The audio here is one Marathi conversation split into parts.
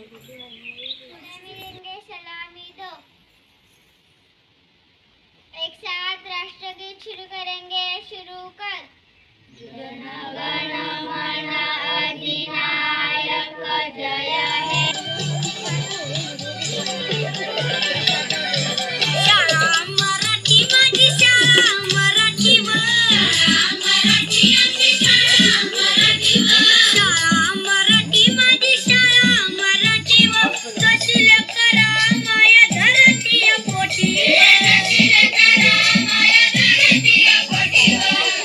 मिलेंगे सलामी दो। एक साथ राष्ट्रगीत शुरू करेंगे। शुरू कर। जन गण मन अधिनायक जय हे। शाळा मराठी माझी शाळा मराठी मराठी आमची शाळा मराठी शाळा मराठी माझी शाळा मराठी कशी करा माया धरती पोटी कशी करा माया धरती पोटी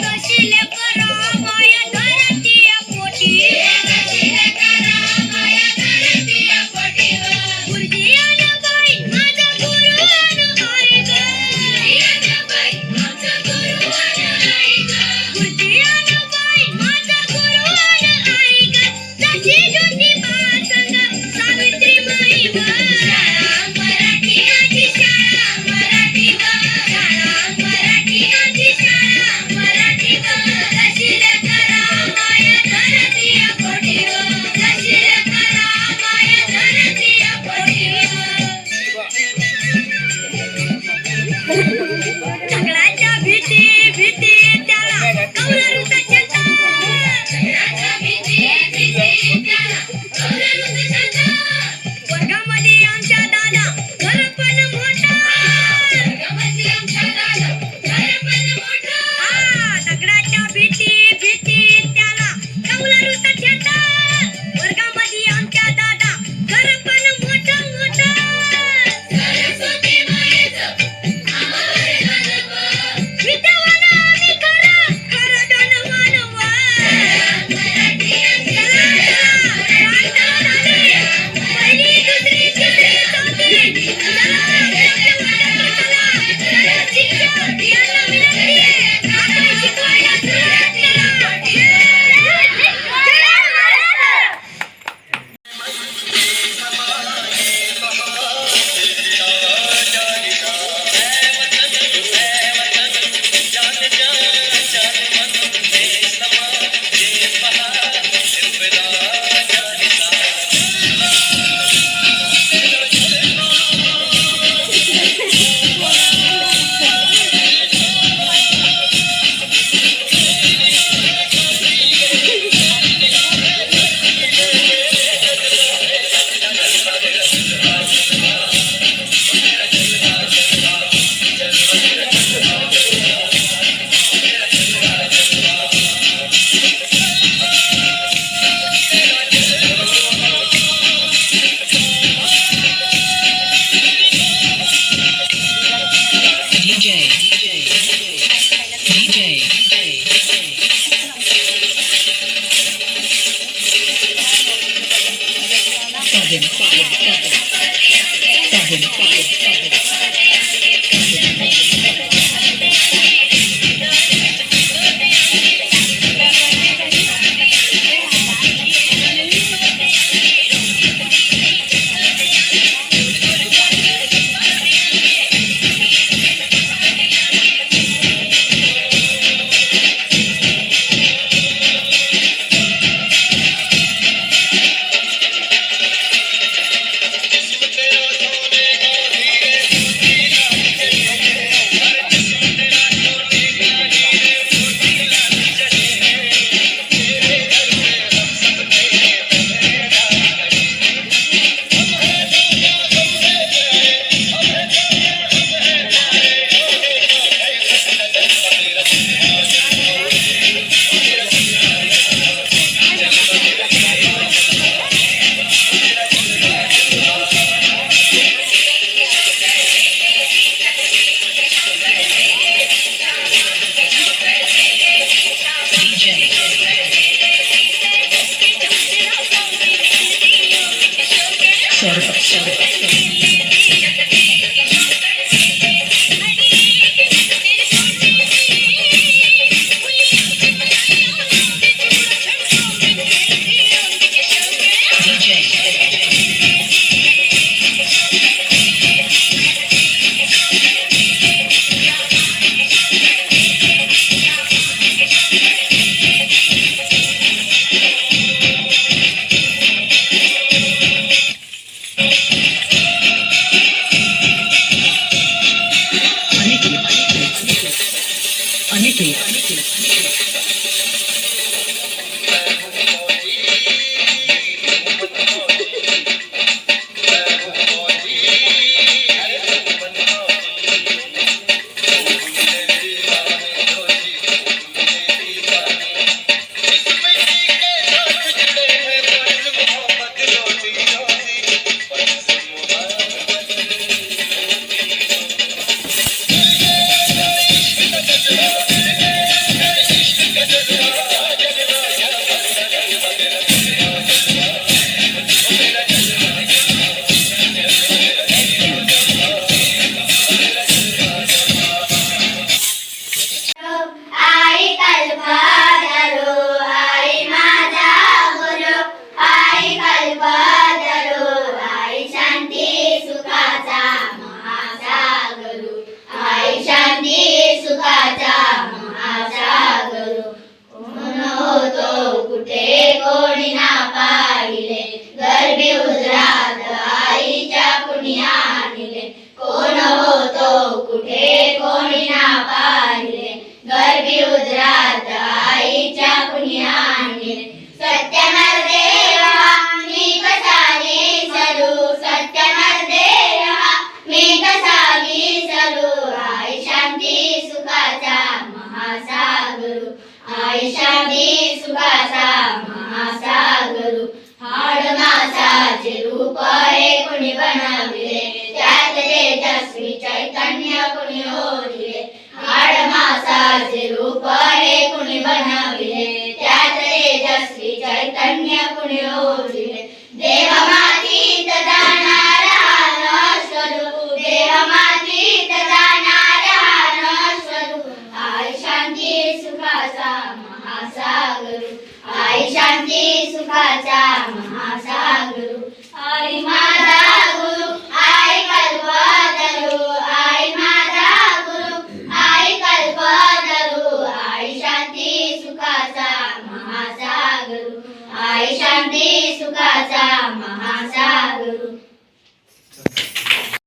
कशी करा माया धरती पोटी कशी करा माया धरती पोटी गुरुजी आणि बाई माझा गुरु आणि आई ग बाई माझा गुरु आणि आई ग गुरुजी आणि बाई माझा गुरु आणि आई ग जशी ज्योतिबा संग सावित्री माई व शाळा मराठी आजी शाळा मराठी व शाळा मराठी आजी शाळा मराठी व कशी करा माया धरती पोटी व कशी करा माया धरती पोटी झगडाच्या भीती भीती त्याला कौलारूचा छंद झगडाच्या भीती भीती त्याला कौलारूचा छंद वर्गामध्ये आमच्या दादा घर पण मोठा वर्गामध्ये आमच्या दादा घर पण मोठा झगडाच्या भीती भीती त्याला कौलारूचा छंद वर्गामध्ये आमच्या दादा घर पण मोठा मोठा सरस्वती मायेचं विद्यावान आम्ही खरं खरं दोन मानव मराठी पहिली दुसरी तिसरी चौथी शिक्षक यांना विनंती आहे आपण शिकवायला सुरुवात शांती सुखाचा महासागरू. आई माझा गुरु, आई कल्पतरू. आई माझा गुरु, आई कल्पतरू. आई शांती सुखाचा महासागरू. आई शांती सुखाचा महासागरू.